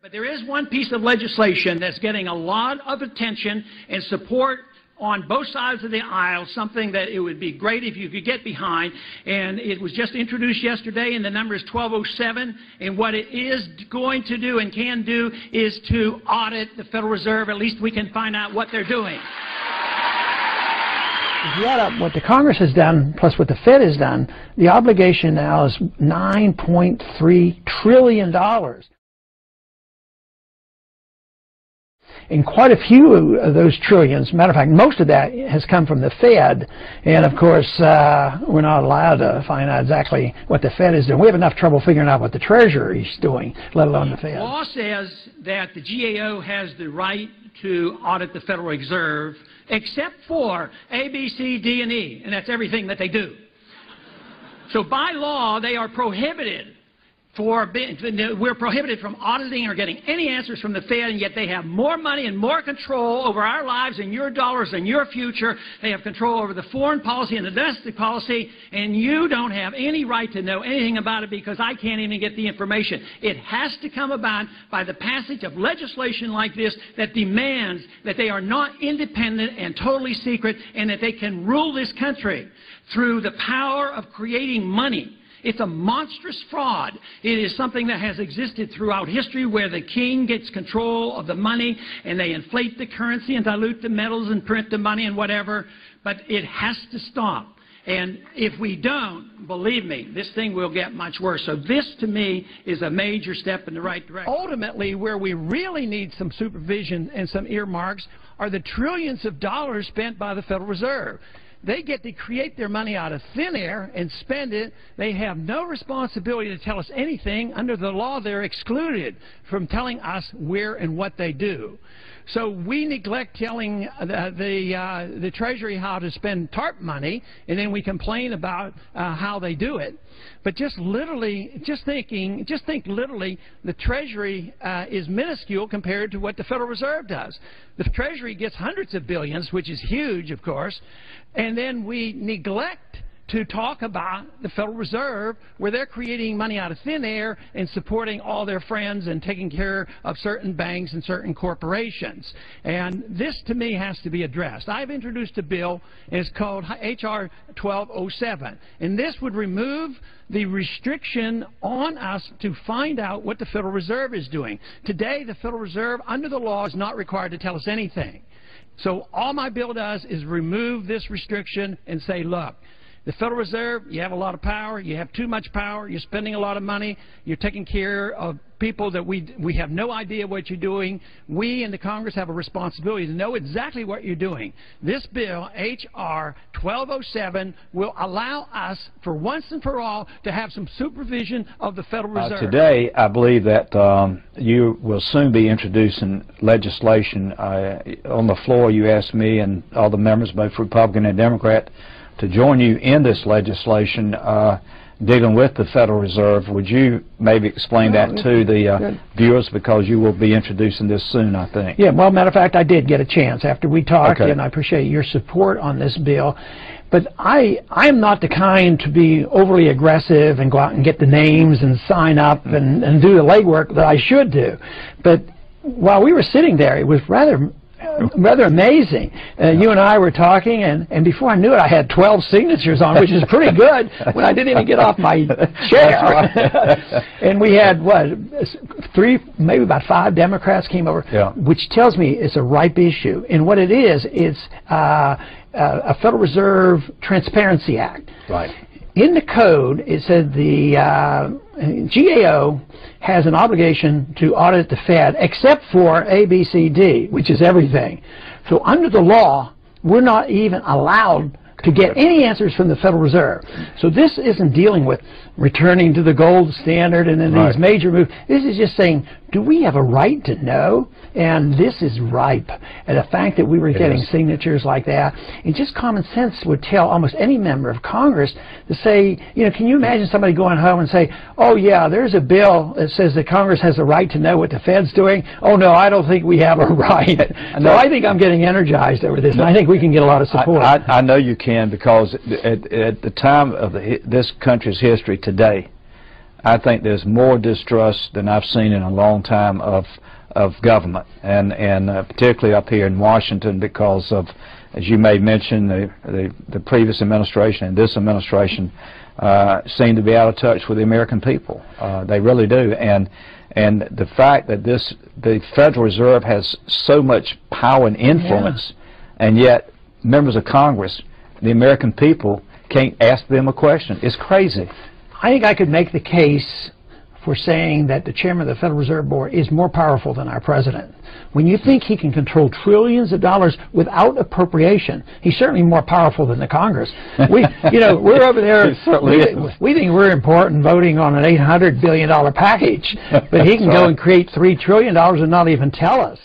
But there is one piece of legislation that's getting a lot of attention and support on both sides of the aisle, something that it would be great if you could get behind, and it was just introduced yesterday, and the number is 1207, and what it is going to do and can do is to audit the Federal Reserve. At least we can find out what they're doing. If you add up what the Congress has done plus what the Fed has done, the obligation now is $9.3 trillion. And quite a few of those trillions, matter of fact, most of that has come from the Fed. And of course, we're not allowed to find out exactly what the Fed is doing. We have enough trouble figuring out what the Treasury is doing, let alone the Fed. The law says that the GAO has the right to audit the Federal Reserve, except for A, B, C, D, and E, and that's everything that they do. So by law, they are prohibited. We're prohibited from auditing or getting any answers from the Fed, and yet they have more money and more control over our lives and your dollars and your future. They have control over the foreign policy and the domestic policy, and you don't have any right to know anything about it because I can't even get the information. It has to come about by the passage of legislation like this that demands that they are not independent and totally secret, and that they can rule this country through the power of creating money. It's a monstrous fraud. It is something that has existed throughout history where the king gets control of the money and they inflate the currency and dilute the metals and print the money and whatever. But it has to stop. And if we don't, believe me, this thing will get much worse. So this, to me, is a major step in the right direction. Ultimately, where we really need some supervision and some earmarks are the trillions of dollars spent by the Federal Reserve. They get to create their money out of thin air and spend it. They have no responsibility to tell us anything. Under the law, they're excluded from telling us where and what they do. So we neglect telling the Treasury how to spend TARP money, and then we complain about how they do it. But just think literally, the Treasury is minuscule compared to what the Federal Reserve does. The Treasury gets hundreds of billions, which is huge, of course, and then we neglect to talk about the Federal Reserve, where they're creating money out of thin air and supporting all their friends and taking care of certain banks and certain corporations. And this, to me, has to be addressed. I've introduced a bill, and it's called H.R. 1207. And this would remove the restriction on us to find out what the Federal Reserve is doing. Today, the Federal Reserve, under the law, is not required to tell us anything. So all my bill does is remove this restriction and say, look, the Federal Reserve, you have a lot of power, you have too much power, you're spending a lot of money, you're taking care of people that we have no idea what you're doing. We in the Congress have a responsibility to know exactly what you're doing. This bill, H.R. 1207, will allow us, for once and for all, to have some supervision of the Federal Reserve. Today, I believe that you will soon be introducing legislation. On the floor, you asked me and all the members, both Republican and Democrat, to join you in this legislation dealing with the Federal Reserve. Would you maybe explain that to the viewers, because you will be introducing this soon, I think? Yeah, well, matter of fact, I did get a chance after we talked, and I appreciate your support on this bill. But I am not the kind to be overly aggressive and go out and get the names and sign up and do the legwork that I should do. But while we were sitting there, it was rather amazing. You and I were talking, and before I knew it, I had 12 signatures on, which is pretty good when I didn't even get off my chair. And we had, what, maybe about 5 Democrats came over, which tells me it's a ripe issue. And what it is, it's a Federal Reserve Transparency Act. Right. In the code, it said the GAO has an obligation to audit the Fed except for A, B, C, D, which is everything. So under the law, we're not even allowed to get any answers from the Federal Reserve. So this isn't dealing with returning to the gold standard and then these major moves. This is just saying, do we have a right to know? And this is ripe. And the fact that we were getting signatures like that, and just common sense would tell almost any member of Congress to say, you know, can you imagine somebody going home and say, oh yeah, there's a bill that says that Congress has a right to know what the Fed's doing. Oh no, I don't think we have a right. So I think I'm getting energized over this, and I think we can get a lot of support. I know you can, because at the time of this country's history today, I think there's more distrust than I've seen in a long time of government, and particularly up here in Washington, because of, as you may mention, the previous administration and this administration seem to be out of touch with the American people. They really do, and the fact that the Federal Reserve has so much power and influence, and yet members of Congress, the American people, can't ask them a question. It's crazy. I think I could make the case for saying that the chairman of the Federal Reserve Board is more powerful than our president. When you think he can control trillions of dollars without appropriation, he's certainly more powerful than the Congress. We're over there, we think we're important voting on an $800 billion package, but he can go and create $3 trillion and not even tell us.